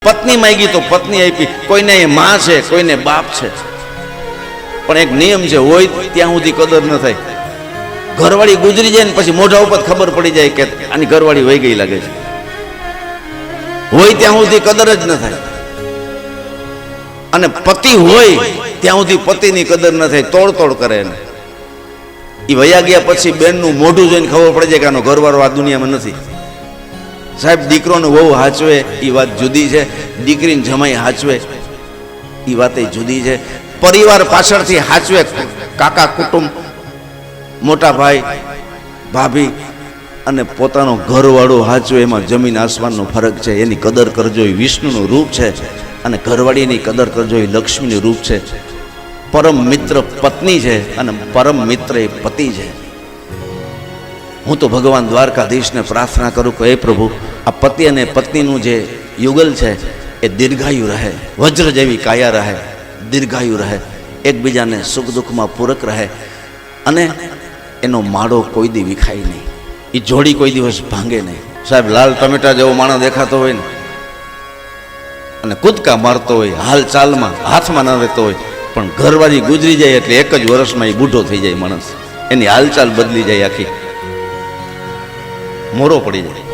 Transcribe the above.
પત્ની માંગી તો પત્ની આપી, કોઈને માં છે, કોઈને બાપ છે, પણ એક નિયમ છે, હોય ત્યાં સુધી કદર ન થાય. ઘરવાળી ગુજરી જાય ને પછી મોઢા ઉપર ખબર પડી જાય કે આની ઘરવાળી વહી ગઈ લાગે છે. હોય ત્યાં સુધી કદર જ ન થાય. અને પતિ હોય ત્યાં સુધી પતિની કદર ન થાય, તોડ કરે એને. એ વયા ગયા પછી બેનનું મોઢું જોઈને ખબર પડી જાય કે આનો ઘરવાળો આ દુનિયામાં નથી. સાહેબ, દીકરોને વહુ હાચવે એ વાત જુદી છે, દીકરીને જમાઈ હાચવે એ વાત જુદી છે. પરિવાર પાછળથી હાચવે, કાકા કુટુંબ, મોટા ભાઈ ભાભી અને પોતાનો ઘરવાળો હાચવે, એમાં જમીન આસમાનનો ફરક છે. એની કદર કરજો, એ વિષ્ણુનું રૂપ છે. અને ઘરવાળીની કદર કરજો, એ લક્ષ્મીનું રૂપ છે. પરમ મિત્ર પત્ની છે અને પરમ મિત્ર એ પતિ છે. હું તો ભગવાન દ્વારકાધીશને પ્રાર્થના કરું કે હે પ્રભુ, આ પતિ અને પત્નીનું જે યુગલ છે એ દીર્ઘાયુ રહે, વજ્ર જેવી કાયા રહે, દીર્ઘાયુ રહે, એકબીજાને સુખ દુઃખમાં પૂરક રહે અને એનો માળો કોઈ દી વિખાય નહીં, એ જોડી કોઈ દિવસ ભાંગે નહીં. સાહેબ, લાલ ટમેટા જેવો માણસ દેખાતો હોય ને અને કૂદકા મારતો હોય, હાલ ચાલમાં હાથમાં ન રહેતો હોય, પણ ઘરવાળી ગુજરી જાય એટલે એક જ વર્ષમાં એ બુઢો થઈ જાય માણસ. એની હાલચાલ બદલી જાય, આખી મોરો પડી જાય.